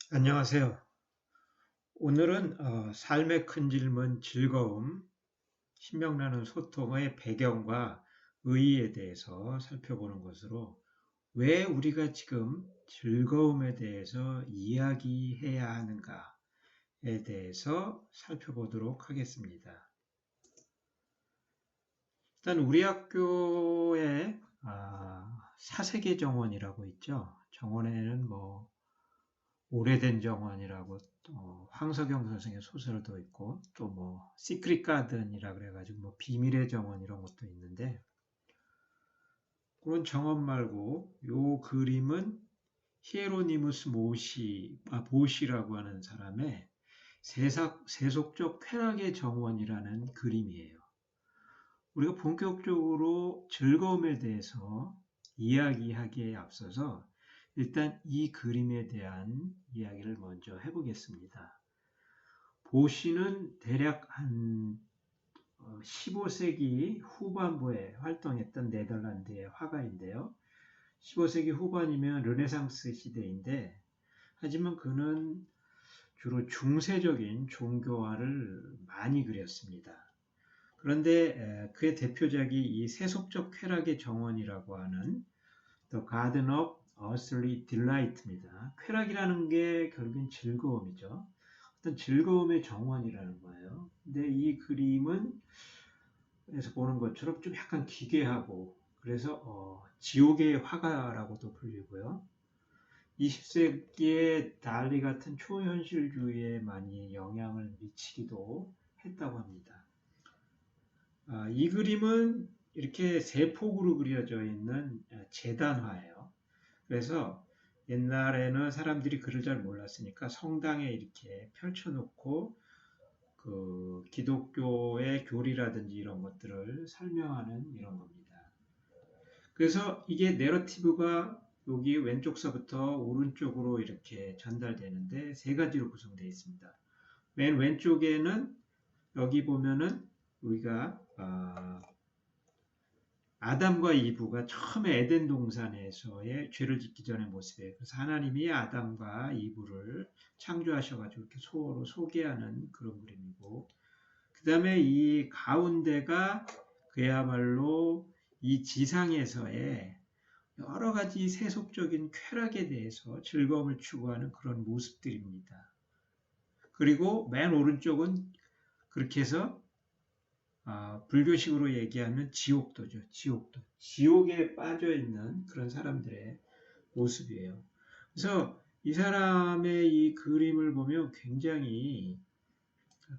안녕하세요. 오늘은 삶의 큰 질문, 즐거움, 신명나는 소통의 배경과 의의에 대해서 살펴보는 것으로 왜 우리가 지금 즐거움에 대해서 이야기해야 하는가에 대해서 살펴보도록 하겠습니다. 일단 우리 학교에 사세계 정원이라고 있죠. 정원에는 뭐 오래된 정원이라고 또 황석영 선생의 소설도 있고 또 뭐 시크릿 가든이라 그래가지고 뭐 비밀의 정원 이런 것도 있는데 그런 정원 말고 요 그림은 히에로니무스 보시라고 하는 사람의 세속적 쾌락의 정원이라는 그림이에요. 우리가 본격적으로 즐거움에 대해서 이야기하기에 앞서서 일단 이 그림에 대한 이야기를 먼저 해보겠습니다. 보시는 대략 한 15세기 후반부에 활동했던 네덜란드의 화가인데요. 15세기 후반이면 르네상스 시대인데 하지만 그는 주로 중세적인 종교화를 많이 그렸습니다. 그런데 그의 대표작이 이 세속적 쾌락의 정원이라고 하는 The Garden of Earthly Delight입니다. 쾌락이라는 게 결국엔 즐거움이죠. 어떤 즐거움의 정원이라는 거예요. 근데 이 그림은 에서 보는 것처럼 좀 약간 기괴하고 그래서 지옥의 화가라고도 불리고요. 20세기에 달리 같은 초현실주의에 많이 영향을 미치기도 했다고 합니다. 이 그림은 이렇게 세 폭으로 그려져 있는 재단화예요. 그래서 옛날에는 사람들이 글을 잘 몰랐으니까 성당에 이렇게 펼쳐놓고 그 기독교의 교리라든지 이런 것들을 설명하는 이런 겁니다. 그래서 이게 내러티브가 여기 왼쪽서부터 오른쪽으로 이렇게 전달되는데 세 가지로 구성되어 있습니다. 맨 왼쪽에는 여기 보면은 우리가 아담과 이브가 처음에 에덴 동산에서의 죄를 짓기 전의 모습이에요. 그래서 하나님이 아담과 이브를 창조하셔가지고 이렇게 서로 소개하는 그런 그림이고, 그 다음에 이 가운데가 그야말로 이 지상에서의 여러 가지 세속적인 쾌락에 대해서 즐거움을 추구하는 그런 모습들입니다. 그리고 맨 오른쪽은 그렇게 해서 불교식으로 얘기하면 지옥도죠. 지옥도. 지옥에 빠져 있는 그런 사람들의 모습이에요. 그래서 이 사람의 이 그림을 보면 굉장히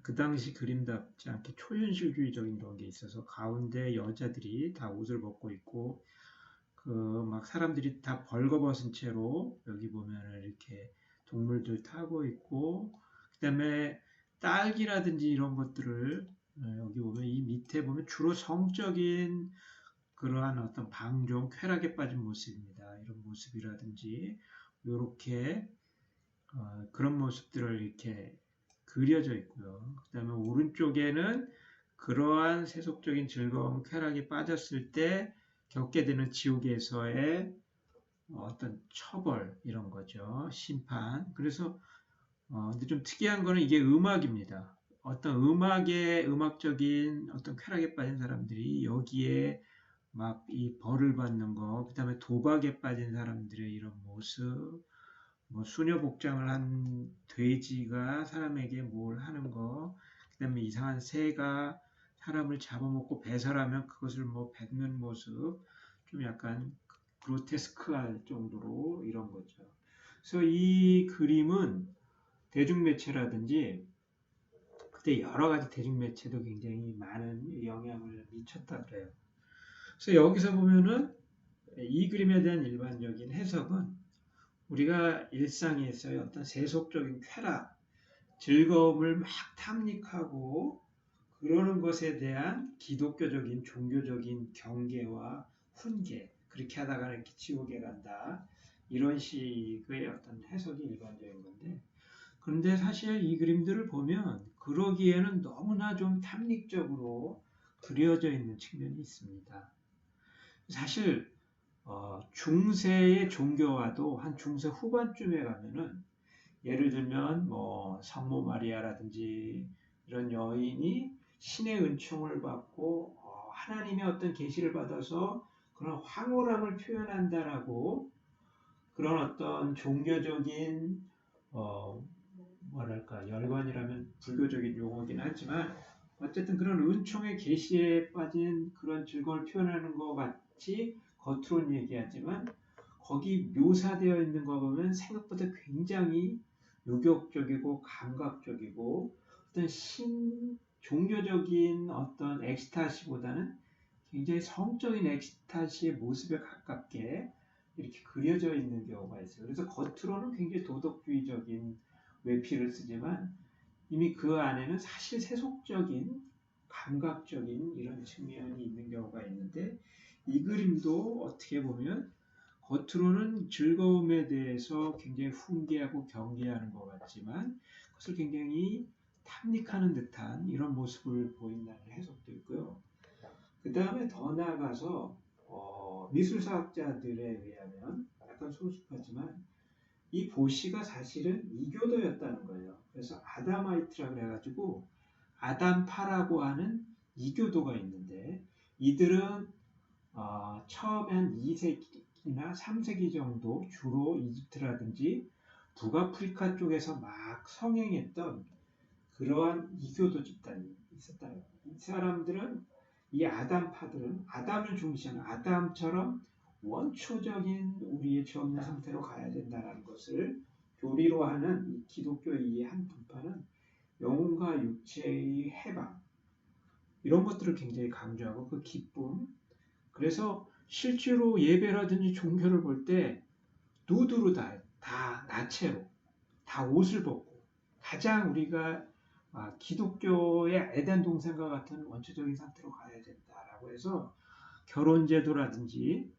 그 당시 그림답지 않게 초현실주의적인 그런 게 있어서 가운데 여자들이 다 옷을 벗고 있고 그 막 사람들이 다 벌거벗은 채로 여기 보면은 이렇게 동물들 타고 있고 그다음에 딸기라든지 이런 것들을 여기 보면 이 밑에 보면 주로 성적인 그러한 어떤 방종, 쾌락에 빠진 모습입니다. 이런 모습이라든지 이렇게 그런 모습들을 이렇게 그려져 있고요. 그 다음에 오른쪽에는 그러한 세속적인 즐거움, 쾌락에 빠졌을 때 겪게 되는 지옥에서의 어떤 처벌 이런 거죠. 심판. 그래서 근데 좀 특이한 거는 이게 음악입니다. 어떤 음악적인 어떤 쾌락에 빠진 사람들이 여기에 막 이 벌을 받는 거, 그 다음에 도박에 빠진 사람들의 이런 모습, 뭐 수녀 복장을 한 돼지가 사람에게 뭘 하는 거, 그 다음에 이상한 새가 사람을 잡아먹고 배설하면 그것을 뭐 뱉는 모습, 좀 약간 그로테스크할 정도로 이런 거죠. 그래서 이 그림은 대중매체라든지 그때 여러 가지 대중매체도 굉장히 많은 영향을 미쳤다 그래요. 그래서 여기서 보면은 이 그림에 대한 일반적인 해석은 우리가 일상에서의 어떤 세속적인 쾌락, 즐거움을 막 탐닉하고 그러는 것에 대한 기독교적인 종교적인 경계와 훈계, 그렇게 하다가 이렇게 지옥에 간다. 이런 식의 어떤 해석이 일반적인 건데, 그런데 사실 이 그림들을 보면 그러기에는 너무나 좀 탐닉적으로 그려져 있는 측면이 있습니다. 사실 중세의 종교와도 한 중세 후반쯤에 가면은 예를 들면 뭐 성모 마리아라든지 이런 여인이 신의 은총을 받고 하나님의 어떤 계시를 받아서 그런 황홀함을 표현한다라고 그런 어떤 종교적인 어, 뭐랄까 열반이라면 불교적인 용어긴 하지만 어쨌든 그런 은총의 계시에 빠진 그런 즐거움을 표현하는 것 같이 겉으로는 얘기하지만 거기 묘사되어 있는 거 보면 생각보다 굉장히 유격적이고 감각적이고 어떤 종교적인 어떤 엑스타시보다는 굉장히 성적인 엑스타시의 모습에 가깝게 이렇게 그려져 있는 경우가 있어요. 그래서 겉으로는 굉장히 도덕주의적인 외피를 쓰지만 이미 그 안에는 사실 세속적인 감각적인 이런 측면이 있는 경우가 있는데 이 그림도 어떻게 보면 겉으로는 즐거움에 대해서 굉장히 훈계하고 경계하는 것 같지만 그것을 굉장히 탐닉하는 듯한 이런 모습을 보인다는 해석도 있고요. 그 다음에 더 나아가서 미술사학자들에 의하면 약간 소수하지만 이 보시가 사실은 이교도였다는 거예요. 그래서 아담아이트라 그래가지고 아담파라고 하는 이교도가 있는데 이들은 처음에 한 2세기나 3세기 정도 주로 이집트라든지 북아프리카 쪽에서 막 성행했던 그러한 이교도 집단이 있었다. 이 사람들은 이 아담파들은 아담을 중시하는 아담처럼 원초적인 우리의 죄 없는 상태로 가야 된다는 것을 교리로 하는 이 기독교의 한 분파는 영혼과 육체의 해방 이런 것들을 굉장히 강조하고 그 기쁨 그래서 실제로 예배라든지 종교를 볼 때 누드로 다 나체로 다 옷을 벗고 가장 우리가 기독교의 에덴 동산과 같은 원초적인 상태로 가야 된다라고 해서 결혼제도라든지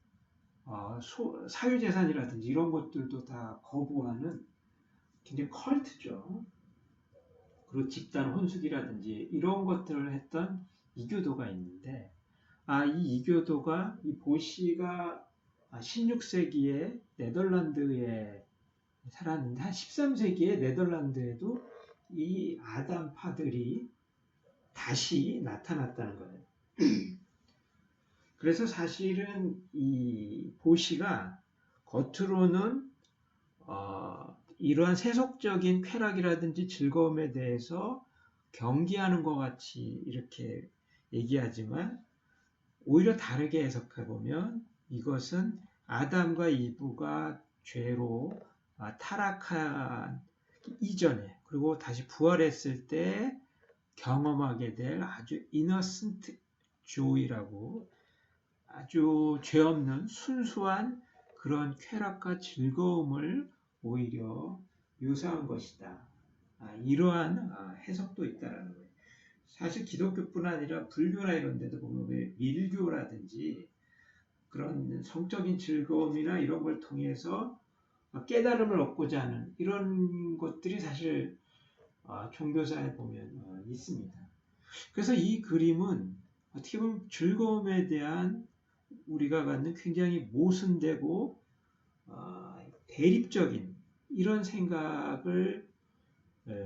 사유재산이라든지 이런 것들도 다 거부하는 굉장히 컬트죠. 그리고 집단 혼숙이라든지 이런 것들을 했던 이교도가 있는데 이 이교도가 이 보시가 16세기에 네덜란드에 살았는데 한 13세기에 네덜란드에도 이 아담파들이 다시 나타났다는 거예요. 그래서 사실은 이 보시가 겉으로는 이러한 세속적인 쾌락이라든지 즐거움에 대해서 경계하는 것 같이 이렇게 얘기하지만 오히려 다르게 해석해 보면 이것은 아담과 이브가 죄로 타락한 이전에 그리고 다시 부활했을 때 경험하게 될 아주 innocent joy라고 아주 죄 없는 순수한 그런 쾌락과 즐거움을 오히려 묘사한 것이다. 이러한 해석도 있다라는 거예요. 사실 기독교뿐 아니라 불교나 이런 데도 보면 왜 밀교라든지 그런 성적인 즐거움이나 이런 걸 통해서 깨달음을 얻고자 하는 이런 것들이 사실 종교사에 보면 있습니다. 그래서 이 그림은 어떻게 보면 즐거움에 대한 우리가 갖는 굉장히 모순되고 대립적인 이런 생각을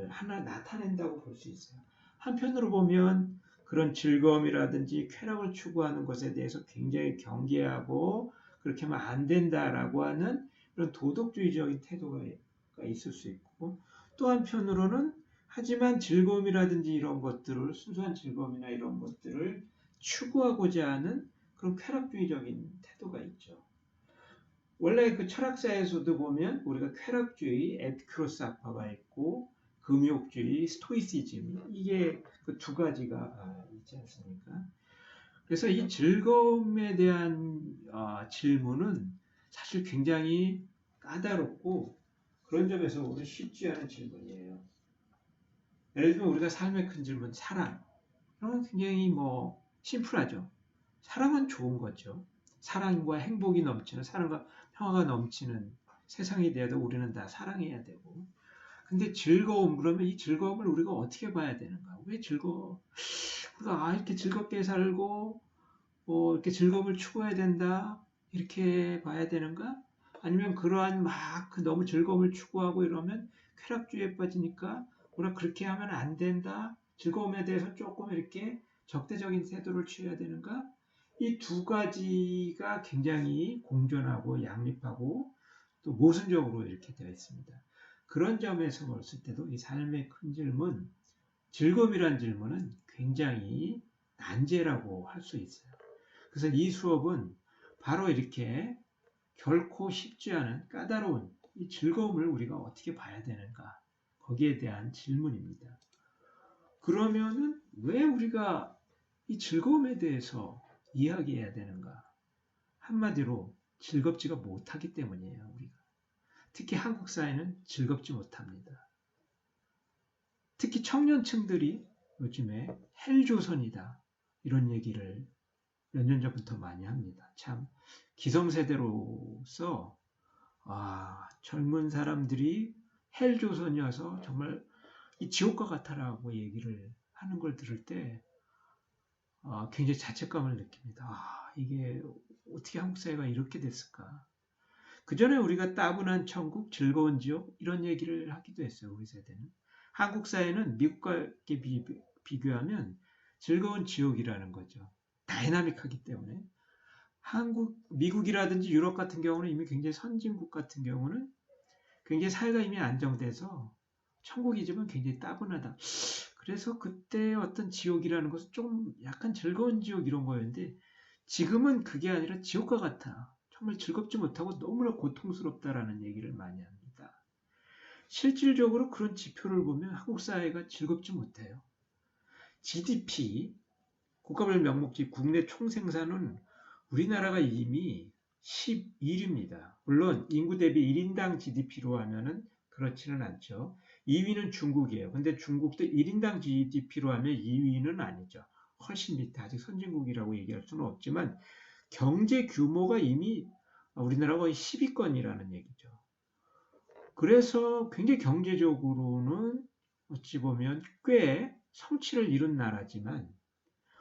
하나 나타낸다고 볼 수 있어요. 한편으로 보면 그런 즐거움이라든지 쾌락을 추구하는 것에 대해서 굉장히 경계하고 그렇게 하면 안 된다라고 하는 그런 도덕주의적인 태도가 있을 수 있고 또 한편으로는 하지만 즐거움이라든지 이런 것들을 순수한 즐거움이나 이런 것들을 추구하고자 하는 그런 쾌락주의적인 태도가 있죠. 원래 그 철학사에서도 보면 우리가 쾌락주의, 에피쿠로스학파가 있고 금욕주의, 스토이시즘 이게 그 두 가지가 있지 않습니까? 그래서 이 즐거움에 대한 질문은 사실 굉장히 까다롭고 그런 점에서 우리 쉽지 않은 질문이에요. 예를 들면 우리가 삶의 큰 질문, 사랑. 그건 굉장히 심플하죠. 사랑은 좋은 거죠. 사랑과 행복이 넘치는, 사랑과 평화가 넘치는 세상이 되어도 우리는 다 사랑해야 되고. 근데 즐거움, 그러면 이 즐거움을 우리가 어떻게 봐야 되는가? 왜 즐거워? 우리가 이렇게 즐겁게 살고, 이렇게 즐거움을 추구해야 된다? 이렇게 봐야 되는가? 아니면 그러한 막 너무 즐거움을 추구하고 이러면 쾌락주의에 빠지니까 우리가 그렇게 하면 안 된다. 즐거움에 대해서 조금 이렇게 적대적인 태도를 취해야 되는가? 이 두 가지가 굉장히 공존하고 양립하고 또 모순적으로 이렇게 되어 있습니다. 그런 점에서 봤을 때도 이 삶의 큰 질문, 즐거움이란 질문은 굉장히 난제라고 할 수 있어요. 그래서 이 수업은 바로 이렇게 결코 쉽지 않은 까다로운 이 즐거움을 우리가 어떻게 봐야 되는가, 거기에 대한 질문입니다. 그러면은 왜 우리가 이 즐거움에 대해서 이야기해야 되는가? 한마디로 즐겁지가 못하기 때문이에요. 우리가 특히 한국 사회는 즐겁지 못합니다. 특히 청년층들이 요즘에 헬조선이다 이런 얘기를 몇 년 전부터 많이 합니다. 참 기성세대로서 젊은 사람들이 헬조선이어서 정말 이 지옥과 같아라고 얘기를 하는 걸 들을 때 굉장히 자책감을 느낍니다. 이게 어떻게 한국 사회가 이렇게 됐을까? 그 전에 우리가 따분한 천국, 즐거운 지옥 이런 얘기를 하기도 했어요. 우리 세대는. 한국 사회는 미국과 비교하면 즐거운 지옥이라는 거죠. 다이나믹하기 때문에. 미국이라든지 유럽 같은 경우는 이미 굉장히 선진국 같은 경우는 굉장히 사회가 이미 안정돼서 천국이지만 굉장히 따분하다. 그래서 그때 어떤 지옥이라는 것은 좀 약간 즐거운 지옥 이런 거였는데 지금은 그게 아니라 지옥과 같아. 정말 즐겁지 못하고 너무나 고통스럽다라는 얘기를 많이 합니다. 실질적으로 그런 지표를 보면 한국 사회가 즐겁지 못해요. GDP, 국가별 명목지 국내 총생산은 우리나라가 이미 11위입니다. 물론 인구 대비 1인당 GDP로 하면은 그렇지는 않죠. 2위는 중국이에요. 근데 중국도 1인당 GDP로 하면 2위는 아니죠. 훨씬 밑에 아직 선진국이라고 얘기할 수는 없지만 경제 규모가 이미 우리나라가 거의 10위권이라는 얘기죠. 그래서 굉장히 경제적으로는 어찌 보면 꽤 성취를 이룬 나라지만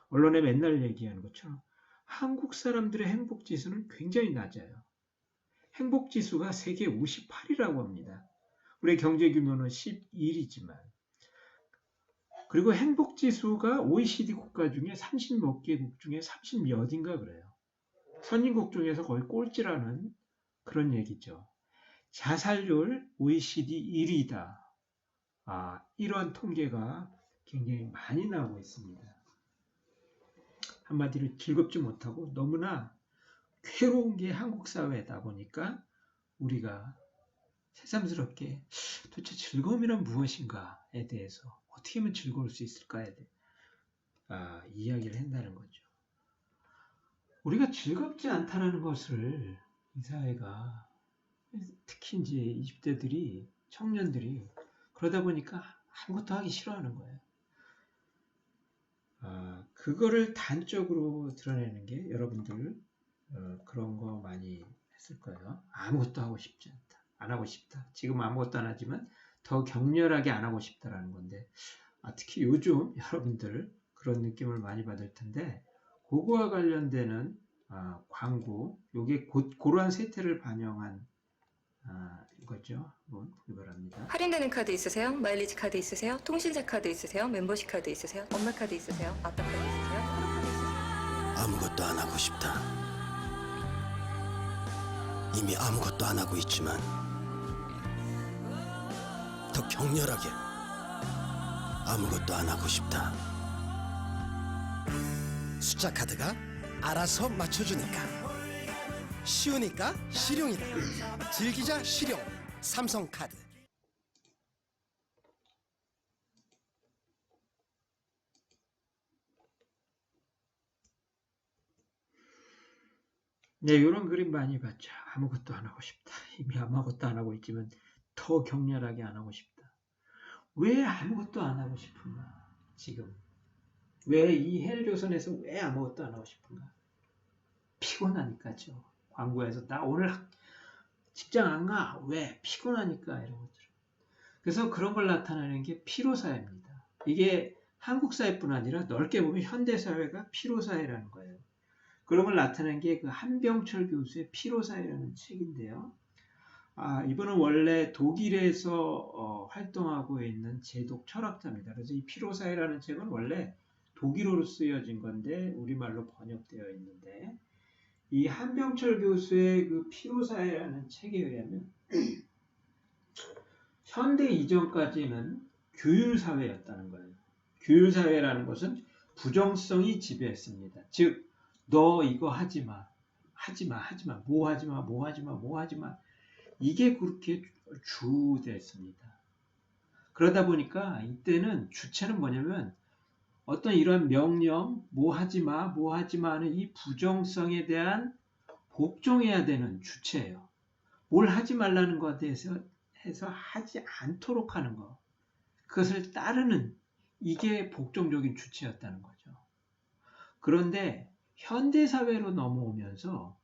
언론에 맨날 얘기하는 것처럼 한국 사람들의 행복지수는 굉장히 낮아요. 행복지수가 세계 58이라고 합니다. 우리 경제 규모는 11이지만 그리고 행복지수가 OECD 국가 중에 30몇 개국 중에 30몇인가 그래요. 선진국 중에서 거의 꼴찌라는 그런 얘기죠. 자살률 OECD 1위다. 이런 통계가 굉장히 많이 나오고 있습니다. 한마디로 즐겁지 못하고 너무나 괴로운 게 한국 사회다 보니까 우리가 새삼스럽게 도대체 즐거움이란 무엇인가에 대해서 어떻게 하면 즐거울 수 있을까에 대해 이야기를 한다는 거죠. 우리가 즐겁지 않다는 것을 이 사회가 특히 이제 20대들이 청년들이 그러다 보니까 아무것도 하기 싫어하는 거예요. 그거를 단적으로 드러내는 게 여러분들 그런 거 많이 했을 거예요. 아무것도 하고 싶지 않다. 안 하고 싶다. 지금 아무것도 안 하지만 더 격렬하게 안 하고 싶다라는 건데 특히 요즘 여러분들 그런 느낌을 많이 받을 텐데 그거와 관련되는 광고 요게 그러한 세태를 반영한 이거죠. 한번 보기 바랍니다. 할인되는 카드 있으세요? 마일리지 카드 있으세요? 통신사 카드 있으세요? 멤버십 카드 있으세요? 엄마 카드 있으세요? 아빠 카드 있으세요? 하루 카드 있으세요? 아무것도 안 하고 싶다. 이미 아무것도 안 하고 있지만 더 격렬하게 아무것도 안 하고 싶다. 숫자 카드가 알아서 맞춰주니까 쉬우니까 실용이다. 즐기자 실용 삼성카드. 네, 이런 그림 많이 봤죠. 아무것도 안 하고 싶다. 이미 아무것도 안 하고 있지만 더 격렬하게 안 하고 싶다. 왜 아무것도 안 하고 싶은가? 지금 왜 이 헬조선에서 왜 아무것도 안 하고 싶은가? 피곤하니까죠. 광고에서 나 오늘 직장 안 가. 왜? 피곤하니까 이런 것들. 그래서 그런 걸 나타내는 게 피로사회입니다. 이게 한국 사회뿐 아니라 넓게 보면 현대 사회가 피로사회라는 거예요. 그런 걸 나타낸 게 그 한병철 교수의 피로사회라는 책인데요. 이분은 원래 독일에서 활동하고 있는 제독 철학자입니다. 그래서 이 피로사회라는 책은 원래 독일어로 쓰여진 건데 우리말로 번역되어 있는데 이 한병철 교수의 그 피로사회라는 책에 의하면 현대 이전까지는 규율사회였다는 거예요. 규율사회라는 것은 부정성이 지배했습니다. 즉, 너 이거 하지 마. 하지 마, 하지 마. 뭐 하지 마, 뭐 하지 마, 뭐 하지 마. 이게 그렇게 주됐습니다. 그러다 보니까 이때는 주체는 뭐냐면 어떤 이런 명령, 뭐 하지 마, 뭐 하지 마 하는 이 부정성에 대한 복종해야 되는 주체예요. 뭘 하지 말라는 것에 대해서 해서 하지 않도록 하는 거. 그것을 따르는 이게 복종적인 주체였다는 거죠. 그런데 현대사회로 넘어오면서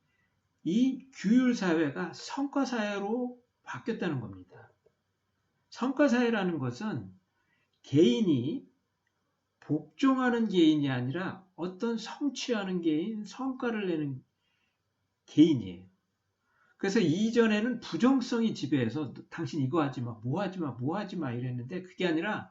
이 규율사회가 성과사회로 바뀌었다는 겁니다. 성과사회라는 것은 개인이 복종하는 개인이 아니라 어떤 성취하는 개인, 성과를 내는 개인이에요. 그래서 이전에는 부정성이 지배해서 당신 이거 하지 마, 뭐 하지 마, 뭐 하지 마 이랬는데 그게 아니라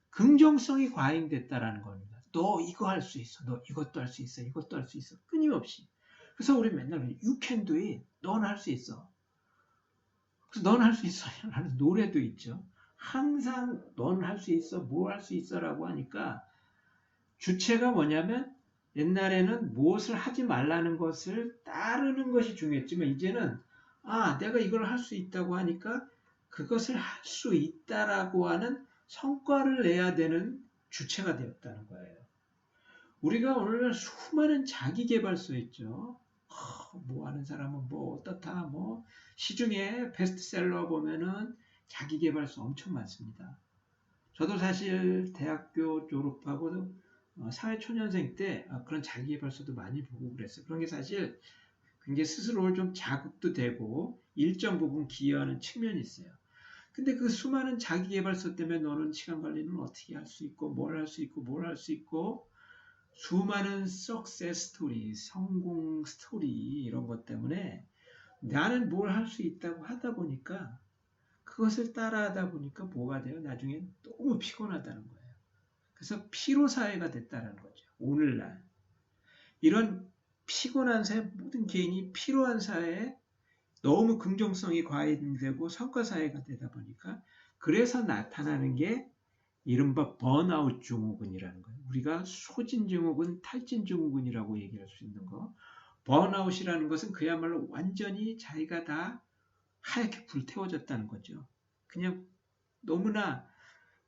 긍정성이 과잉됐다라는 겁니다. 너 이거 할 수 있어. 너 이것도 할 수 있어. 이것도 할 수 있어. 끊임없이. 그래서 우리 맨날 You can do it. 넌 할 수 있어. 그래서 넌 할 수 있어. 라는 노래도 있죠. 항상 넌 할 수 있어. 뭐 할 수 있어 라고 하니까 주체가 뭐냐면 옛날에는 무엇을 하지 말라는 것을 따르는 것이 중요했지만 이제는 내가 이걸 할 수 있다고 하니까 그것을 할 수 있다라고 하는 성과를 내야 되는 주체가 되었다는 거예요. 우리가 오늘날 수많은 자기계발서 있죠. 뭐 하는 사람은 뭐 어떻다 뭐 시중에 베스트셀러 보면은 자기계발서 엄청 많습니다. 저도 사실 대학교 졸업하고 사회초년생 때 그런 자기계발서도 많이 보고 그랬어요. 그런 게 사실 굉장히 스스로를 좀 자극도 되고 일정 부분 기여하는 측면이 있어요. 근데 그 수많은 자기계발서 때문에 너는 시간 관리는 어떻게 할 수 있고 뭘 할 수 있고 뭘 할 수 있고 수많은 석세스 스토리, 성공 스토리 이런 것 때문에 나는 뭘 할 수 있다고 하다 보니까 그것을 따라하다 보니까 뭐가 돼요? 나중에 너무 피곤하다는 거예요. 그래서 피로사회가 됐다는 거죠. 오늘날. 이런 피곤한 사회, 모든 개인이 피로한 사회에 너무 긍정성이 과잉되고 성과사회가 되다 보니까 그래서 나타나는 게 이른바 번아웃 증후군이라는 거예요. 우리가 소진증후군, 탈진증후군이라고 얘기할 수 있는 거. 번아웃이라는 것은 그야말로 완전히 자기가 다 하얗게 불태워졌다는 거죠. 그냥 너무나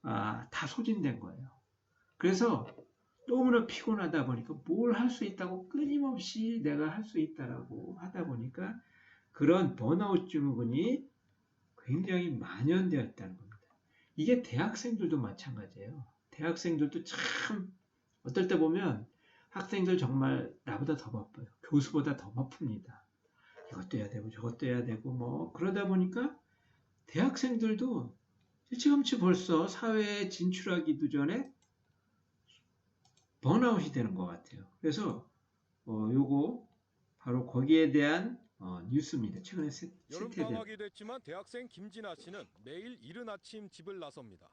다 소진된 거예요. 그래서 너무나 피곤하다 보니까 뭘 할 수 있다고 끊임없이 내가 할 수 있다라고 하다 보니까 그런 번아웃 증후군이 굉장히 만연되었다는 겁니다. 이게 대학생들도 마찬가지예요. 대학생들도 참 어떨 때 보면 학생들 정말 나보다 더 바빠요. 교수보다 더 바쁩니다. 이것도 해야 되고 저것도 해야 되고 뭐 그러다 보니까 대학생들도 일찌감치 벌써 사회에 진출하기도 전에 번아웃이 되는 것 같아요. 그래서 요거 바로 거기에 대한 뉴스입니다. 최근에 여름방학이 됐지만 대학생 김진아 씨는 매일 이른 아침 집을 나섭니다.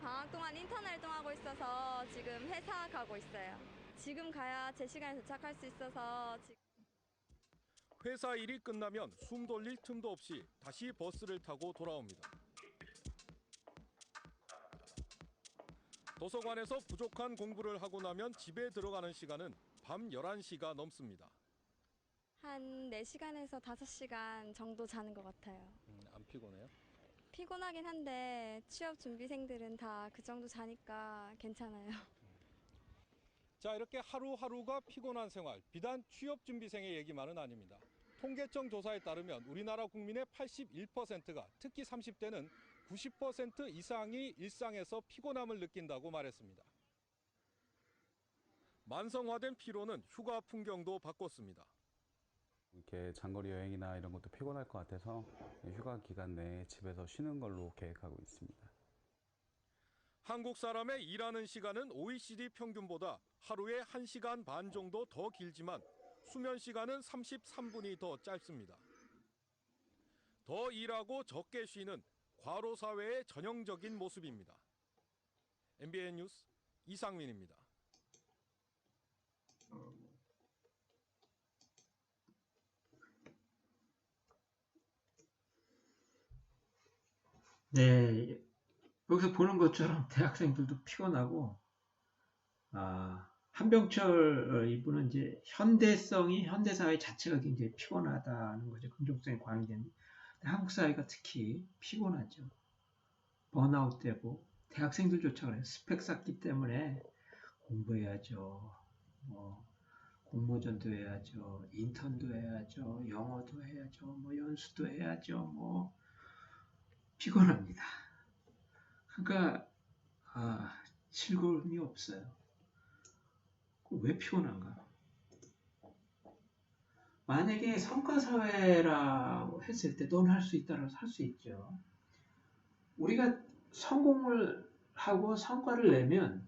방학 동안 인턴 활동하고 있어서 지금 회사 가고 있어요. 지금 가야 제 시간에 도착할 수 있어서 회사 일이 끝나면 숨 돌릴 틈도 없이 다시 버스를 타고 돌아옵니다. 도서관에서 부족한 공부를 하고 나면 집에 들어가는 시간은 밤 11시가 넘습니다. 한 4시간에서 5시간 정도 자는 것 같아요. 안 피곤해요? 피곤하긴 한데 취업 준비생들은 다 그 정도 자니까 괜찮아요. 자, 이렇게 하루하루가 피곤한 생활, 비단 취업준비생의 얘기만은 아닙니다. 통계청 조사에 따르면 우리나라 국민의 81%가 특히 30대는 90% 이상이 일상에서 피곤함을 느낀다고 말했습니다. 만성화된 피로는 휴가 풍경도 바꿨습니다. 이렇게 장거리 여행이나 이런 것도 피곤할 것 같아서 휴가 기간 내에 집에서 쉬는 걸로 계획하고 있습니다. 한국 사람의 일하는 시간은 OECD 평균보다 하루에 1시간 반 정도 더 길지만 수면 시간은 33분이 더 짧습니다. 더 일하고 적게 쉬는 과로 사회의 전형적인 모습입니다. MBN 뉴스 이상민입니다. 네, 여기서 보는 것처럼 대학생들도 피곤하고, 한병철 이분은 이제 현대사회 자체가 굉장히 피곤하다는 거죠. 긍정성이 과잉되는. 한국 사회가 특히 피곤하죠. 번아웃 되고, 대학생들조차 그래요. 스펙 쌓기 때문에 공부해야죠. 공모전도 해야죠. 인턴도 해야죠. 영어도 해야죠. 연수도 해야죠. 피곤합니다. 그러니까 즐거움이 없어요. 왜 피곤한가? 만약에 성과사회라고 했을 때 넌 할 수 있다고 할 수 있죠. 우리가 성공을 하고 성과를 내면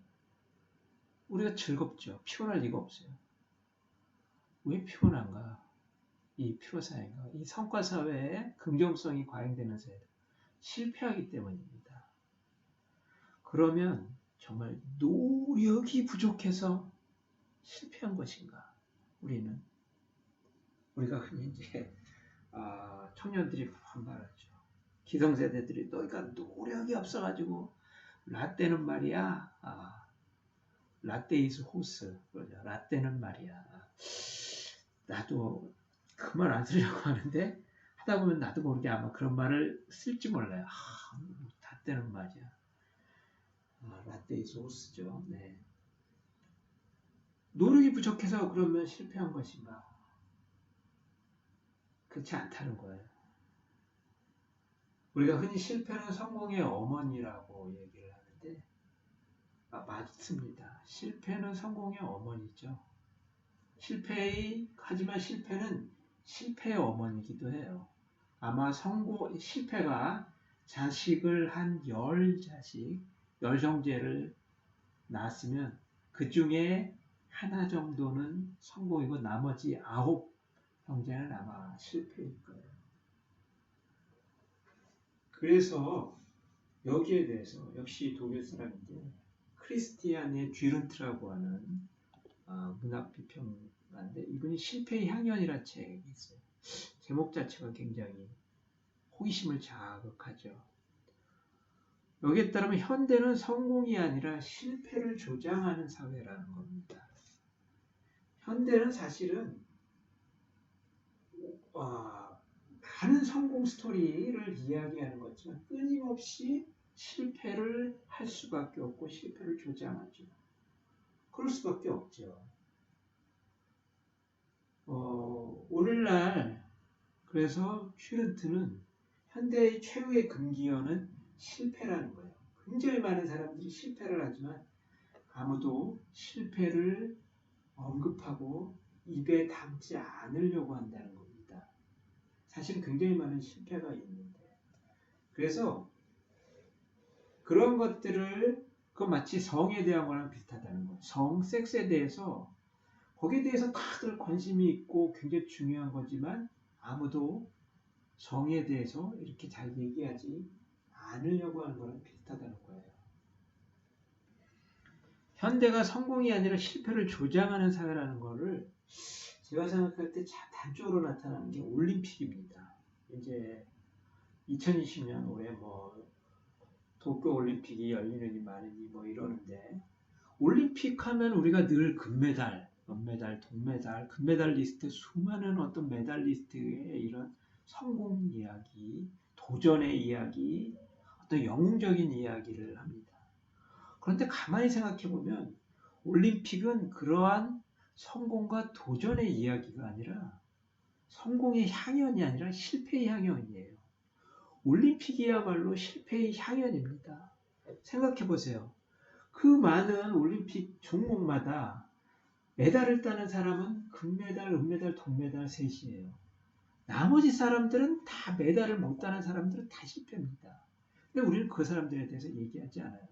우리가 즐겁죠. 피곤할 리가 없어요. 왜 피곤한가? 이 피로사회가 이 성과사회에 긍정성이 과잉되는 사회 실패하기 때문입니다. 그러면 정말 노력이 부족해서 실패한 것인가? 우리가 흔히 이제 청년들이 반발하죠. 기성세대들이 너희가 노력이 없어가지고 라떼는 말이야. 라떼 이즈 호스. 그러죠. 라떼는 말이야. 나도 그 말 안 쓰려고 하는데 하다 보면 나도 모르게 아마 그런 말을 쓸지 몰라요. 라떼는 말이야. 라떼 이즈 호스죠. 네. 노력이 부족해서 그러면 실패한 것인가? 그렇지 않다는 거예요. 우리가 흔히 실패는 성공의 어머니라고 얘기를 하는데 맞습니다. 실패는 성공의 어머니죠. 하지만 실패는 실패의 어머니이기도 해요. 아마 실패가 자식을 한 10형제를 낳았으면 그 중에 하나 정도는 성공이고 나머지 9형제는 아마 실패일 거예요. 그래서 여기에 대해서 역시 독일 사람인데 크리스티안의 쥐른트라고 하는 문학 비평가인데 이분이 실패의 향연이라는 책이 있어요. 제목 자체가 굉장히 호기심을 자극하죠. 여기에 따르면 현대는 성공이 아니라 실패를 조장하는 사회라는 겁니다. 현대는 사실은 많은 성공 스토리를 이야기하는 거지만 끊임없이 실패를 할 수밖에 없고 실패를 조장하죠. 그럴 수밖에 없죠. 오늘날 그래서 슈른트는 현대의 최후의 금기어는 실패라는 거예요. 굉장히 많은 사람들이 실패를 하지만 아무도 실패를 언급하고 입에 담지 않으려고 한다는 겁니다. 사실 굉장히 많은 실패가 있는데 그래서 그런 것들을 마치 성에 대한 거랑 비슷하다는 거예요. 섹스에 대해서 거기에 대해서 다들 관심이 있고 굉장히 중요한 거지만 아무도 성에 대해서 이렇게 잘 얘기하지 않으려고 하는 거랑 비슷하다는 거예요. 현대가 성공이 아니라 실패를 조장하는 사회라는 거를 제가 생각할 때 단적으로 나타나는 게 올림픽입니다. 이제 2020년 올해 도쿄 올림픽이 열리느니 마느니 이러는데 올림픽 하면 우리가 늘 금메달, 은메달, 동메달, 금메달리스트 수많은 어떤 메달리스트의 이런 성공 이야기, 도전의 이야기, 어떤 영웅적인 이야기를 합니다. 그런데 가만히 생각해 보면 올림픽은 그러한 성공과 도전의 이야기가 아니라 성공의 향연이 아니라 실패의 향연이에요. 올림픽이야말로 실패의 향연입니다. 생각해 보세요. 그 많은 올림픽 종목마다 메달을 따는 사람은 금메달, 은메달, 동메달 셋이에요. 나머지 사람들은 다 메달을 못 따는 사람들은 다 실패입니다. 근데 우리는 그 사람들에 대해서 얘기하지 않아요.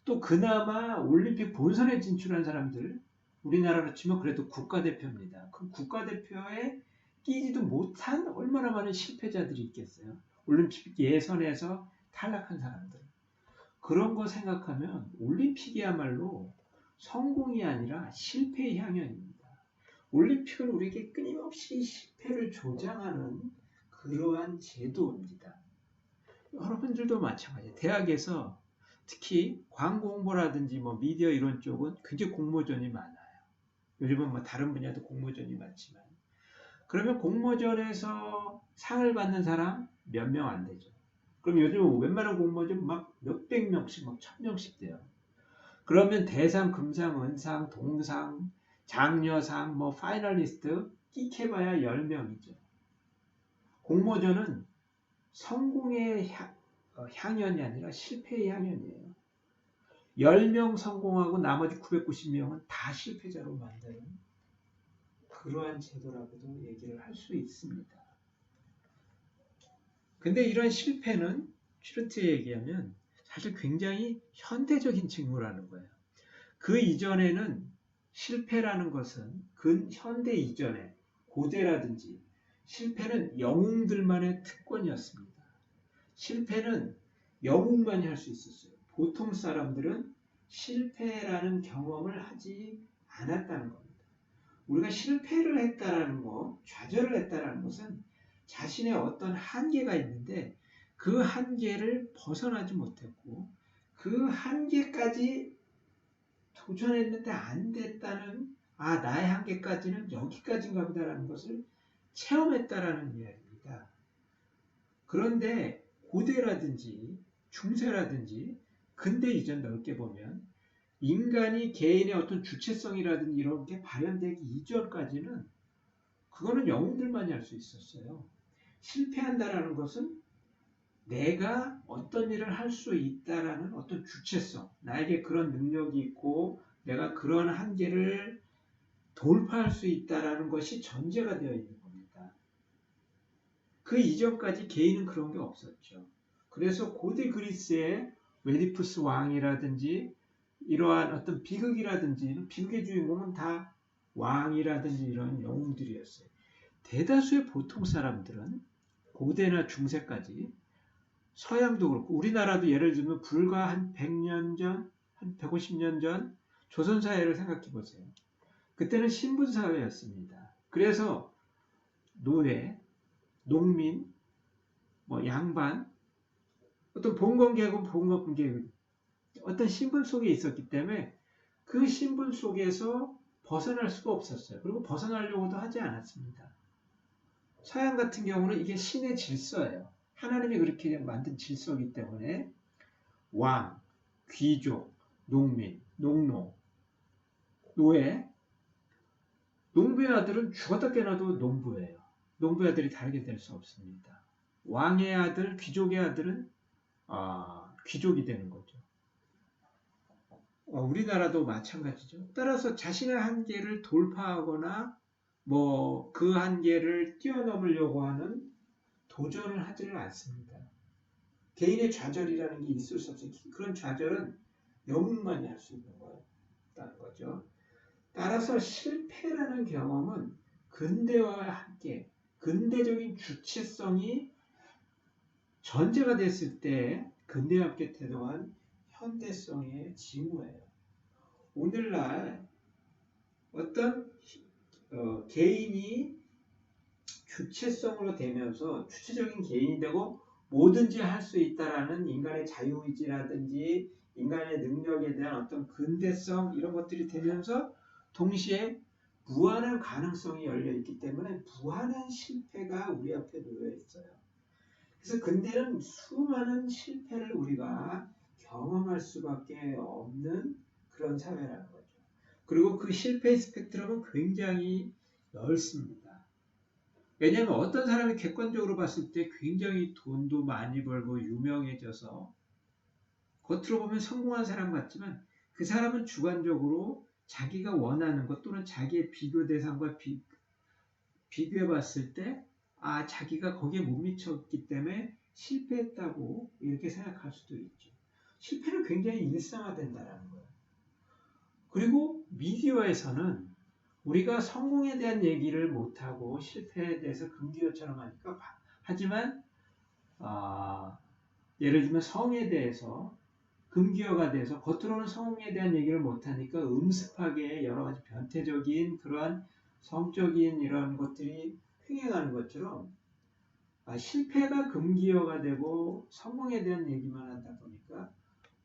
또 그나마 올림픽 본선에 진출한 사람들, 우리나라로 치면 그래도 국가대표입니다. 그 국가대표의 끼지도 못한 얼마나 많은 실패자들이 있겠어요. 올림픽 예선에서 탈락한 사람들. 그런 거 생각하면 올림픽이야말로 성공이 아니라 실패의 향연입니다. 올림픽은 우리에게 끊임없이 실패를 조장하는 그러한 제도입니다. 여러분들도 마찬가지예요. 대학에서 특히 광고 홍보라든지 뭐 미디어 이런 쪽은 굉장히 공모전이 많아요. 요즘은 뭐 다른 분야도 공모전이 많지만. 그러면 공모전에서 상을 받는 사람 몇 명 안 되죠. 그럼 요즘 웬만한 공모전 막 몇백 명씩, 막 1000명씩 돼요. 그러면 대상, 금상, 은상, 동상, 장려상, 뭐 파이널리스트 끼케봐야 10명이죠. 공모전은 성공의 향연이 아니라 실패의 향연이에요. 10명 성공하고 나머지 990명은 다 실패자로 만드는 그러한 제도라고도 얘기를 할 수 있습니다. 근데 이런 실패는 슈르트에 얘기하면 사실 굉장히 현대적인 징후라는 거예요. 그 이전에는 실패라는 것은 현대 이전에 고대라든지 실패는 영웅들만의 특권이었습니다. 실패는 영웅만이 할 수 있었어요. 보통 사람들은 실패라는 경험을 하지 않았다는 겁니다. 우리가 실패를 했다라는 것, 좌절을 했다라는 것은 자신의 어떤 한계가 있는데 그 한계를 벗어나지 못했고 그 한계까지 도전했는데 안 됐다는 나의 한계까지는 여기까지인가 보다라는 것을 체험했다라는 이야기입니다. 그런데 고대라든지 중세라든지 근대 이전 넓게 보면 인간이 개인의 어떤 주체성이라든지 이런 게 발현되기 이전까지는 그거는 영웅들만이 할 수 있었어요. 실패한다라는 것은 내가 어떤 일을 할 수 있다라는 어떤 주체성, 나에게 그런 능력이 있고 내가 그런 한계를 돌파할 수 있다라는 것이 전제가 되어 있는 겁니다. 그 이전까지 개인은 그런 게 없었죠. 그래서 고대 그리스의 웨디푸스 왕이라든지 이러한 어떤 비극이라든지 비극의 주인공은 다 왕이라든지 이런 영웅들이었어요. 대다수의 보통 사람들은 고대나 중세까지 서양도 그렇고 우리나라도 예를 들면 불과 한 100년 전, 한 150년 전 조선사회를 생각해 보세요. 그때는 신분사회였습니다. 그래서 노예, 농민, 뭐 양반, 어떤 봉건계급은 봉건계급, 어떤 신분 속에 있었기 때문에 그 신분 속에서 벗어날 수가 없었어요. 그리고 벗어나려고도 하지 않았습니다. 서양 같은 경우는 이게 신의 질서예요. 하나님이 그렇게 만든 질서이기 때문에 왕, 귀족, 농민, 농노, 노예, 농부의 아들은 죽었다 깨어나도 농부예요. 농부의 아들이 다르게 될 수 없습니다. 왕의 아들, 귀족의 아들은 귀족이 되는 거죠. 우리나라도 마찬가지죠. 따라서 자신의 한계를 돌파하거나 뭐 그 한계를 뛰어넘으려고 하는 도전을 하지를 않습니다. 개인의 좌절이라는 게 있을 수 없어요. 그런 좌절은 영웅만이 할 수 있는 거죠. 따라서 실패라는 경험은 근대와 함께 근대적인 주체성이 전제가 됐을 때 근대와 함께 태동한 현대성의 징후예요. 오늘날 어떤 개인이 주체성으로 되면서 주체적인 개인이 되고 뭐든지 할 수 있다라는 인간의 자유의지라든지 인간의 능력에 대한 어떤 근대성 이런 것들이 되면서 동시에 무한한 가능성이 열려있기 때문에 무한한 실패가 우리 앞에 놓여 있어요. 그래서 근대는 수많은 실패를 우리가 경험할 수밖에 없는 그런 사회라는 거죠. 그리고 그 실패의 스펙트럼은 굉장히 넓습니다. 왜냐하면 어떤 사람이 객관적으로 봤을 때 굉장히 돈도 많이 벌고 유명해져서 겉으로 보면 성공한 사람 같지만 그 사람은 주관적으로 자기가 원하는 것 또는 자기의 비교 대상과 비교해 봤을 때 자기가 거기에 못 미쳤기 때문에 실패했다고 이렇게 생각할 수도 있죠. 실패는 굉장히 일상화된다는 거예요. 그리고 미디어에서는 우리가 성공에 대한 얘기를 못하고 실패에 대해서 금기어처럼 하니까 하지만 예를 들면 성에 대해서 금기어가 돼서 겉으로는 성에 대한 얘기를 못하니까 음습하게 여러 가지 변태적인 그러한 성적인 이런 것들이 횡행하는 것처럼 실패가 금기어가 되고 성공에 대한 얘기만 하다 보니까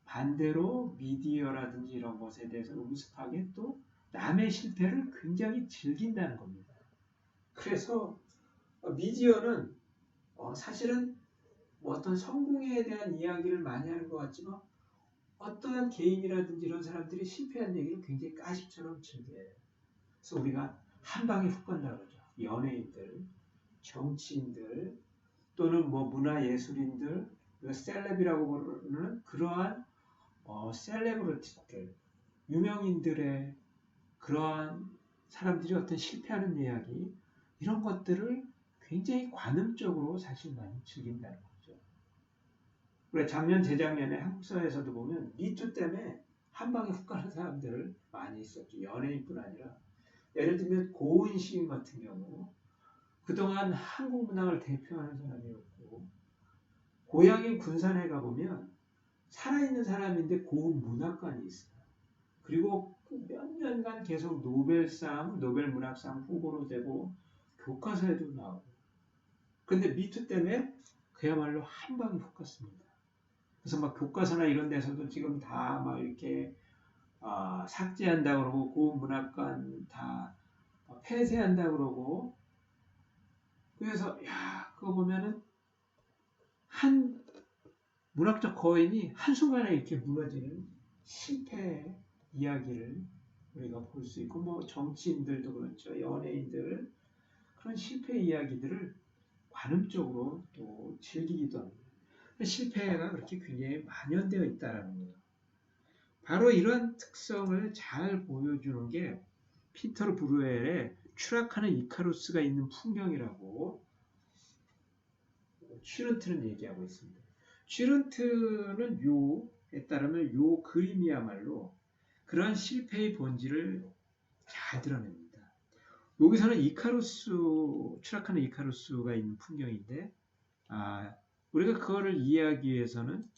반대로 미디어라든지 이런 것에 대해서 음습하게 또 남의 실패를 굉장히 즐긴다는 겁니다. 그래서 미디어는 사실은 뭐 어떤 성공에 대한 이야기를 많이 하는 것 같지만 어떠한 개인이라든지 이런 사람들이 실패한 얘기를 굉장히 가십처럼 즐겨요. 그래서 우리가 한 방에 훅 간다 그러죠. 연예인들, 정치인들, 또는 뭐 문화예술인들, 셀럽이라고 부르는 그러한 셀레브리티들, 유명인들의 그러한 사람들이 어떤 실패하는 이야기, 이런 것들을 굉장히 관음적으로 사실 많이 즐긴다는 거죠. 그래 작년, 재작년에 한국 사회에서도 보면 미투 때문에 한 방에 훅 가는 사람들을 많이 있었죠. 연예인뿐 아니라 예를 들면 고은 시인 같은 경우 그동안 한국 문학을 대표하는 사람이었고 고향인 군산에 가보면 살아있는 사람인데 고은 문학관이 있어요. 그리고 몇 년간 계속 노벨상, 노벨문학상 후보로 되고 교과서에도 나오고 그런데 미투 때문에 그야말로 한 방에 훅 갔습니다. 그래서 막 교과서나 이런 데서도 지금 다 막 이렇게 삭제한다 그러고 고은 문학관 다 폐쇄한다 그러고 그래서 그거 보면은 한 문학적 거인이 한순간에 이렇게 무너지는 실패 이야기를 우리가 볼 수 있고 뭐 정치인들도 그렇죠. 연예인들 그런 실패 이야기들을 관음적으로 또 즐기기도 합니다. 실패가 그렇게 굉장히 만연되어 있다는 거예요. 바로 이런 특성을 잘 보여주는 게 피터 브루엘의 추락하는 이카루스가 있는 풍경이라고 취른트는 얘기하고 있습니다. 취른트는 요에 따르면 요 그림이야말로 그런 실패의 본질을 잘 드러냅니다. 여기서는 추락하는 이카루스가 있는 풍경인데 우리가 그거를 이해하기 위해서는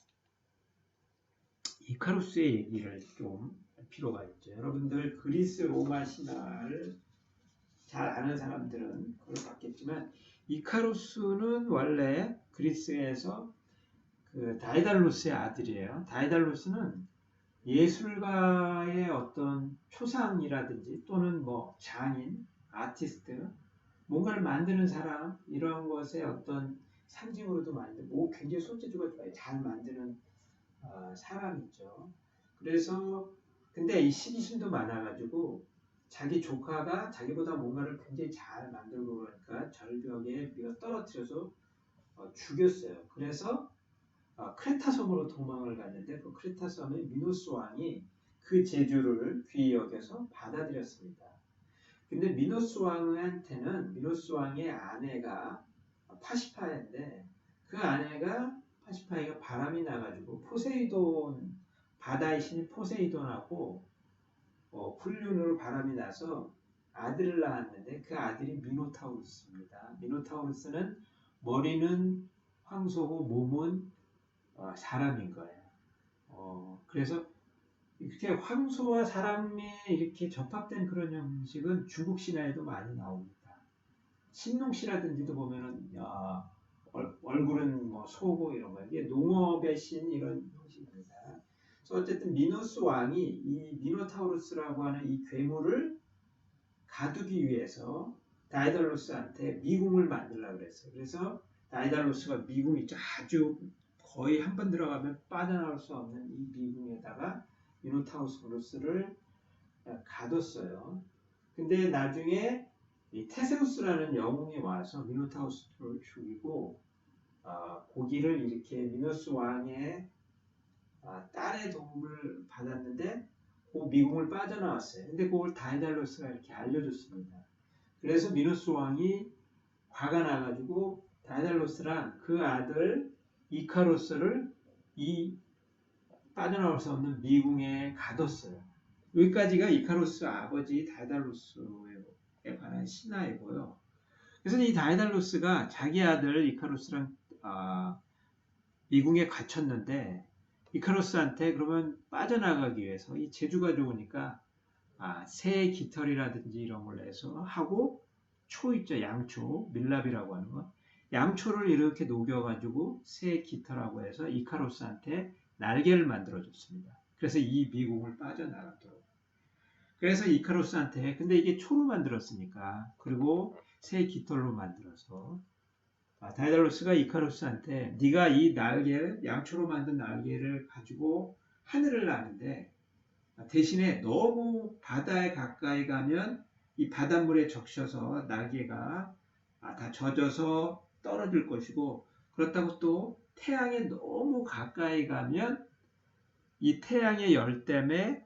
이카루스의 얘기를 좀 할 필요가 있죠. 여러분들 그리스 로마 신화를 잘 아는 사람들은 그걸 봤겠지만 이카루스는 원래 그리스에서 그 다이달로스의 아들이에요. 다이달로스는 예술가의 어떤 초상이라든지 또는 뭐 장인, 아티스트, 뭔가를 만드는 사람 이런 것의 어떤 상징으로도 만들고 굉장히 손재주가 좋아요. 잘 만드는 사람이죠. 그래서 근데 이 시기심도 많아가지고 자기 조카가 자기보다 뭔가를 굉장히 잘 만들고 그러니까 절벽에 밀어 떨어뜨려서 죽였어요. 그래서 크레타 섬으로 도망을 갔는데 그 크레타 섬의 미노스 왕이 그 재주를 귀히 여겨서 받아들였습니다. 근데 미노스 왕한테는 미노스 왕의 아내가 파시파인데 그 아내가 파시파이가 바람이 나가지고 포세이돈 바다의 신인 포세이돈하고 불륜으로 바람이 나서 아들을 낳았는데 그 아들이 미노타우루스입니다. 미노타우루스는 머리는 황소고 몸은 사람인 거예요. 그래서 이렇게 황소와 사람이 이렇게 접합된 그런 형식은 중국 신화에도 많이 나옵니다. 신농시라든지도 보면은 얼굴은 뭐 소고 이런 거 이게 농업의 신 이런 형식입니다. 그래서 어쨌든 미노스 왕이 이 미노타우루스라고 하는 이 괴물을 가두기 위해서 다이달로스한테 미궁을 만들려고 그랬어요. 그래서 다이달로스가 미궁 있죠. 아주 거의 한 번 들어가면 빠져나올 수 없는 이 미궁에다가 미노타우루스를 가뒀어요. 근데 나중에 이 테세우스라는 영웅이 와서 미노타우루스를 죽이고 고기를 이렇게 미노스 왕의 딸의 도움을 받았는데 그 미궁을 빠져나왔어요. 근데 그걸 다이달로스가 이렇게 알려줬습니다. 그래서 미노스 왕이 화가 나가지고 다이달로스랑 그 아들 이카로스를 이 빠져나올 수 없는 미궁에 가뒀어요. 여기까지가 이카루스 아버지 다이달로스에 관한 신화이고요. 그래서 이 다이달로스가 자기 아들 이카루스랑 미궁에 갇혔는데 이카루스한테 그러면 빠져나가기 위해서 이 재주가 좋으니까 새 깃털이라든지 이런 걸 내서 하고 초 있죠. 양초, 밀랍이라고 하는 거. 양초를 이렇게 녹여가지고 새 깃털하고 해서 이카루스한테 날개를 만들어줬습니다. 그래서 이 미궁을 빠져나가도록. 그래서 이카루스한테 근데 이게 초로 만들었으니까 그리고 새 깃털로 만들어서 다이달로스가 이카루스한테 네가 이 날개, 양초로 만든 날개를 가지고 하늘을 나는데 대신에 너무 바다에 가까이 가면 이 바닷물에 적셔서 날개가 다 젖어서 떨어질 것이고 그렇다고 또 태양에 너무 가까이 가면 이 태양의 열 때문에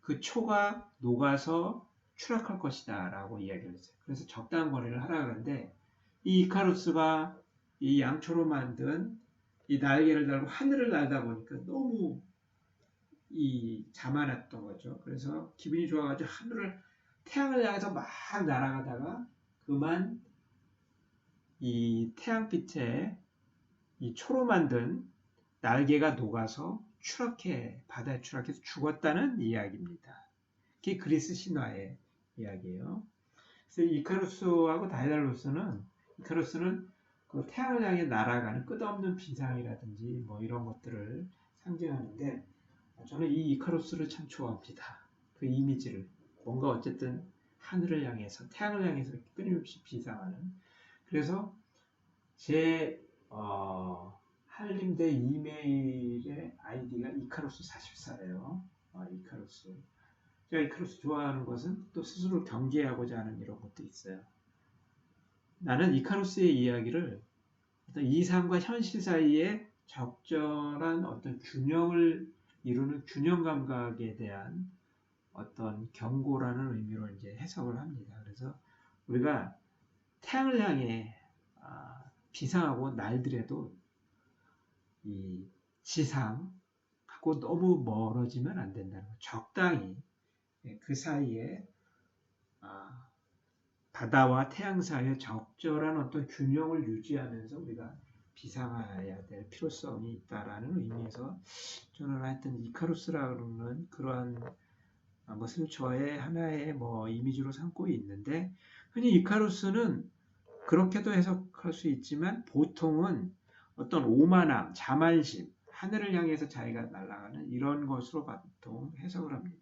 그 초가 녹아서 추락할 것이다 라고 이야기를 했어요. 그래서 적당한 거리를 하라 그러는데 이 이카루스가 이 양초로 만든 이 날개를 달고 하늘을 날다 보니까 너무 자만했던 거죠. 그래서 기분이 좋아가지고 태양을 향해서 막 날아가다가 그만 이 태양빛에 이 초로 만든 날개가 녹아서 바다에 추락해서 죽었다는 이야기입니다. 그게 그리스 신화의 이야기예요. 그래서 이카루스하고 다이달로스는 그 태양을 향해 날아가는 끝없는 비상이라든지 뭐 이런 것들을 상징하는데 저는 이 이카루스를 참 좋아합니다. 그 이미지를 뭔가 어쨌든 하늘을 향해서 태양을 향해서 끊임없이 비상하는 그래서 제 한림대 이메일의 아이디가 이카루스 44예요. 이카루스. 제가 이카루스 좋아하는 것은 또 스스로 경계하고자 하는 이런 것도 있어요. 나는 이카루스의 이야기를 어떤 이상과 현실 사이에 적절한 어떤 균형을 이루는 균형 감각에 대한 어떤 경고라는 의미로 이제 해석을 합니다. 그래서 우리가 태양을 향해 비상하고 날더라도 이 지상하고 너무 멀어지면 안 된다는 거. 적당히 그 사이에 바다와 태양 사이에 적절한 어떤 균형을 유지하면서 우리가 비상해야 될 필요성이 있다라는 의미에서 저는 하여튼 이카루스라는 그러한 것을 저의 하나의 이미지로 삼고 있는데 흔히 이카루스는 그렇게도 해석할 수 있지만 보통은 어떤 오만함, 자만심, 하늘을 향해서 자기가 날아가는 이런 것으로 보통 해석을 합니다.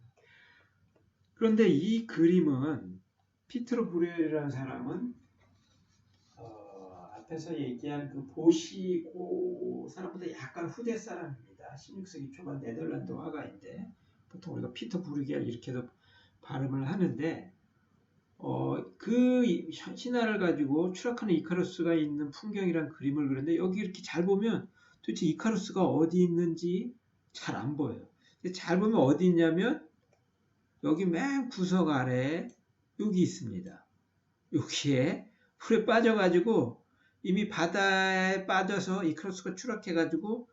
그런데 이 그림은 피트로 브루엘이라는 사람은 앞에서 얘기한 그 보시고 사람보다 약간 후대 사람입니다. 16세기 초반 네덜란드 화가인데 보통 우리가 피터 브루겔 이렇게도 발음을 하는데 그 신화를 가지고 추락하는 이카루스가 있는 풍경이란 그림을 그렸는데 여기 이렇게 잘 보면 도대체 이카루스가 어디 있는지 잘 안 보여요. 잘 보면 어디 있냐면 여기 맨 구석 아래에 여기 있습니다. 여기에 풀에 빠져가지고 이미 바다에 빠져서 이카루스가 추락해가지고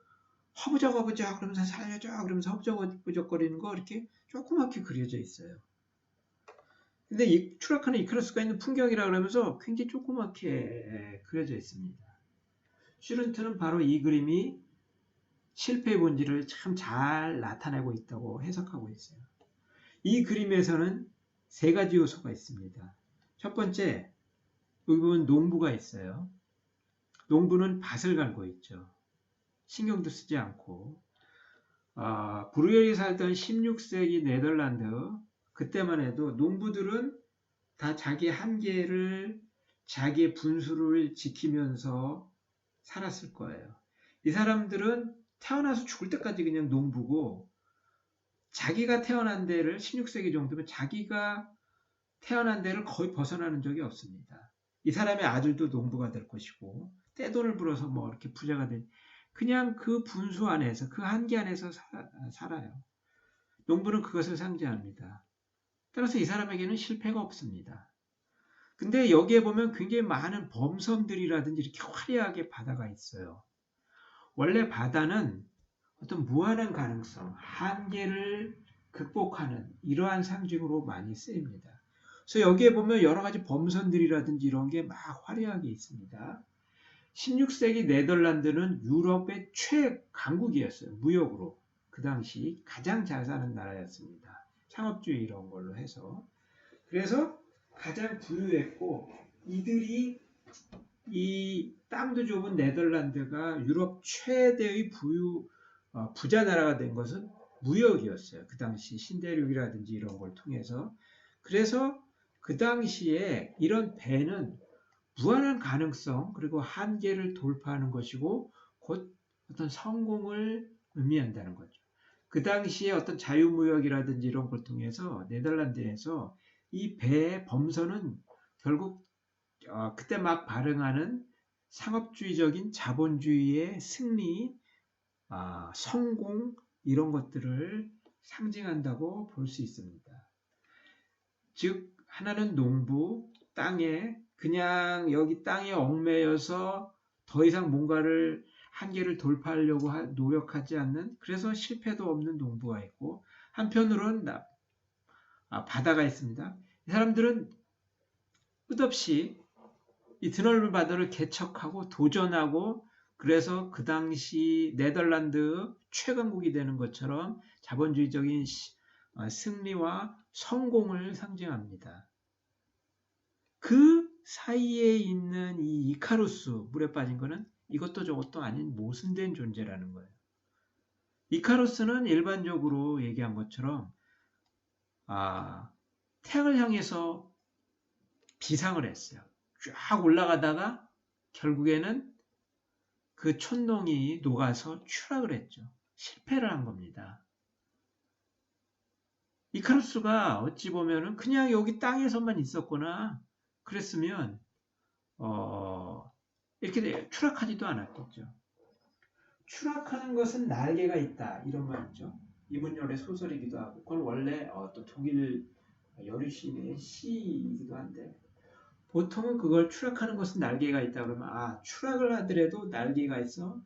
허부적허부적 그러면서 살려줘 그러면서 허부적허부적거리는 거 이렇게 조그맣게 그려져 있어요. 근데 이 추락하는 이카루스가 있는 풍경이라 그러면서 굉장히 조그맣게 그려져 있습니다. 슈른트는 바로 이 그림이 실패의 본질을 참 잘 나타내고 있다고 해석하고 있어요. 이 그림에서는 세 가지 요소가 있습니다. 첫 번째, 여기 보면 농부가 있어요. 농부는 밭을 갈고 있죠. 신경도 쓰지 않고 브루엘이 살던 16세기 네덜란드 그때만 해도 농부들은 다 자기 한계를 자기의 분수를 지키면서 살았을 거예요. 이 사람들은 태어나서 죽을 때까지 그냥 농부고 자기가 태어난 데를 16세기 정도면 자기가 태어난 데를 거의 벗어나는 적이 없습니다. 이 사람의 아들도 농부가 될 것이고 떼돈을 벌어서 이렇게 부자가 된 그냥 그 분수 안에서 그 한계 안에서 살아요. 농부는 그것을 상징합니다. 따라서 이 사람에게는 실패가 없습니다. 근데 여기에 보면 굉장히 많은 범섬들이라든지 이렇게 화려하게 바다가 있어요. 원래 바다는 어떤 무한한 가능성, 한계를 극복하는 이러한 상징으로 많이 쓰입니다. 그래서 여기에 보면 여러 가지 범선들이라든지 이런 게 막 화려하게 있습니다. 16세기 네덜란드는 유럽의 최강국이었어요. 무역으로. 그 당시 가장 잘 사는 나라였습니다. 상업주의 이런 걸로 해서. 그래서 가장 부유했고 이들이 이 땅도 좁은 네덜란드가 유럽 최대의 부자 나라가 된 것은 무역이었어요. 그 당시 신대륙이라든지 이런 걸 통해서. 그래서 그 당시에 이런 배는 무한한 가능성 그리고 한계를 돌파하는 것이고 곧 어떤 성공을 의미한다는 거죠. 그 당시에 어떤 자유무역이라든지 이런 걸 통해서 네덜란드에서 이 배의 범선은 결국 그때 막 발행하는 상업주의적인 자본주의의 승리, 성공 이런 것들을 상징한다고 볼 수 있습니다. 즉 하나는 농부, 땅에 그냥 여기 땅에 얽매여서 더 이상 뭔가를 한계를 돌파하려고 노력하지 않는 그래서 실패도 없는 농부가 있고 한편으로는 바다가 있습니다. 이 사람들은 끝없이 이 드넓은 바다를 개척하고 도전하고 그래서 그 당시 네덜란드 최강국이 되는 것처럼 자본주의적인 승리와 성공을 상징합니다. 그 사이에 있는 이 이카루스 물에 빠진 거는 이것도 저것도 아닌 모순된 존재라는 거예요. 이카루스는 일반적으로 얘기한 것처럼 태양을 향해서 비상을 했어요. 쫙 올라가다가 결국에는 그 촌농이 녹아서 추락을 했죠. 실패를 한 겁니다. 이카루스가 어찌 보면은 그냥 여기 땅에서만 있었거나 그랬으면 이렇게 추락하지도 않았겠죠. 추락하는 것은 날개가 있다 이런 말이죠. 이문열의 소설이기도 하고 그건 원래 또 독일 여류신의 시이기도 한데 보통은 그걸 추락하는 것은 날개가 있다 그러면 추락을 하더라도 날개가 있어서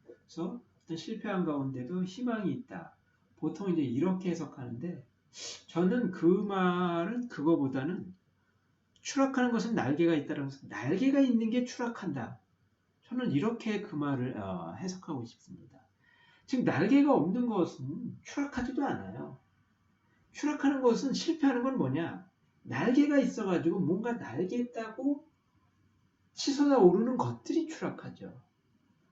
어떤 실패한 가운데도 희망이 있다. 보통 이제 이렇게 해석하는데 저는 그 말은 그거보다는 추락하는 것은 날개가 있다라고 해서 날개가 있는 게 추락한다. 저는 이렇게 그 말을 해석하고 싶습니다. 즉 날개가 없는 것은 추락하지도 않아요. 추락하는 것은 실패하는 건 뭐냐? 날개가 있어가지고 뭔가 날개 있다고 치솟아 오르는 것들이 추락하죠.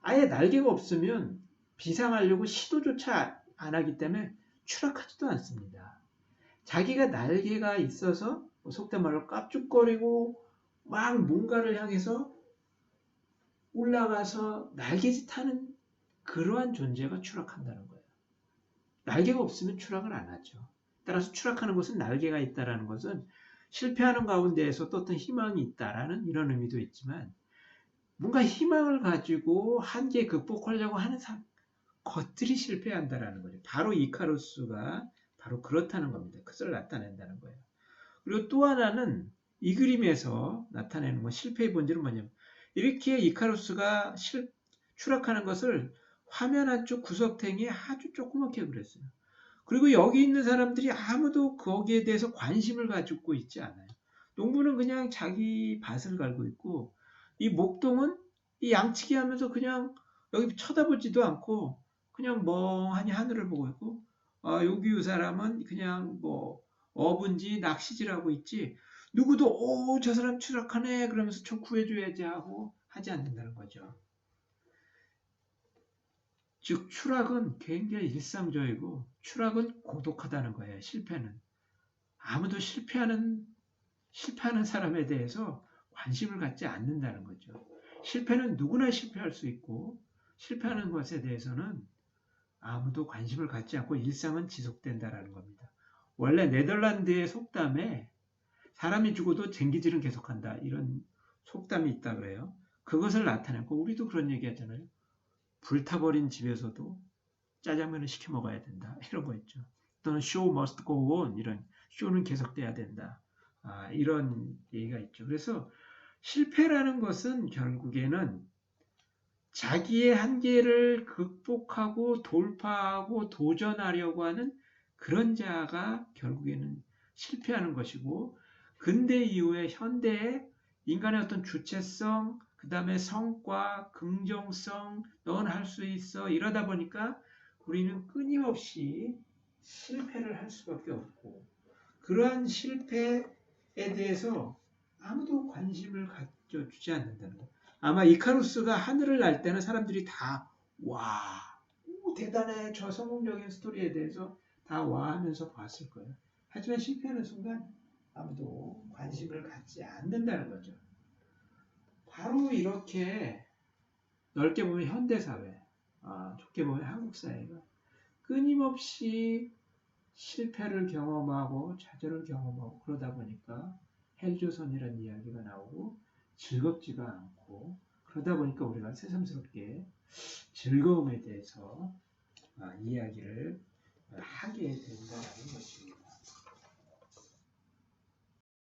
아예 날개가 없으면 비상하려고 시도조차 안 하기 때문에 추락하지도 않습니다. 자기가 날개가 있어서 속된 말로 깝죽거리고 막 뭔가를 향해서 올라가서 날개짓 하는 그러한 존재가 추락한다는 거예요. 날개가 없으면 추락을 안 하죠. 따라서 추락하는 것은 날개가 있다는 것은 실패하는 가운데에서 또 어떤 희망이 있다라는 이런 의미도 있지만 뭔가 희망을 가지고 한계 극복하려고 하는 것들이 실패한다라는 거죠. 바로 이카루스가 바로 그렇다는 겁니다. 그것을 나타낸다는 거예요. 그리고 또 하나는 이 그림에서 나타내는 건 실패의 본질은 뭐냐면 이렇게 이카루스가 추락하는 것을 화면 한쪽 구석탱이에 아주 조그맣게 그렸어요. 그리고 여기 있는 사람들이 아무도 거기에 대해서 관심을 가지고 있지 않아요. 농부는 그냥 자기 밭을 갈고 있고 이 목동은 이 양치기 하면서 그냥 여기 쳐다보지도 않고 그냥 멍하니 하늘을 보고 있고 여기 이 사람은 그냥 뭐 어분지 낚시질하고 있지 누구도 저 사람 추락하네 그러면서 좀 구해줘야지 하고 하지 않는다는 거죠. 즉 추락은 굉장히 일상적이고 추락은 고독하다는 거예요. 실패는. 아무도 실패하는 사람에 대해서 관심을 갖지 않는다는 거죠. 실패는 누구나 실패할 수 있고 실패하는 것에 대해서는 아무도 관심을 갖지 않고 일상은 지속된다는 겁니다. 원래 네덜란드의 속담에 사람이 죽어도 쟁기질은 계속한다 이런 속담이 있다 그래요. 그것을 나타내고 우리도 그런 얘기 하잖아요. 불타버린 집에서도 짜장면을 시켜 먹어야 된다. 이런 거 있죠. 또는 show must go on. 이런 쇼는 계속돼야 된다. 이런 얘기가 있죠. 그래서 실패라는 것은 결국에는 자기의 한계를 극복하고 돌파하고 도전하려고 하는 그런 자가 결국에는 실패하는 것이고, 근대 이후에 현대의 인간의 어떤 주체성, 그 다음에 성과, 긍정성, 넌 할 수 있어 이러다 보니까 우리는 끊임없이 실패를 할 수밖에 없고, 그러한 실패에 대해서 아무도 관심을 가져주지 않는다는 거. 아마 이카루스가 하늘을 날 때는 사람들이 다 와, 대단해, 저 성공적인 스토리에 대해서 다 와 하면서 봤을 거예요. 하지만 실패하는 순간 아무도 관심을 갖지 않는다는 거죠. 바로 이렇게 넓게 보면 현대사회, 좁게 보면 한국 사회가 끊임없이 실패를 경험하고 좌절을 경험하고 그러다 보니까 헬조선이라는 이야기가 나오고 즐겁지가 않고, 그러다 보니까 우리가 새삼스럽게 즐거움에 대해서 이야기를 하게 된다는 것입니다.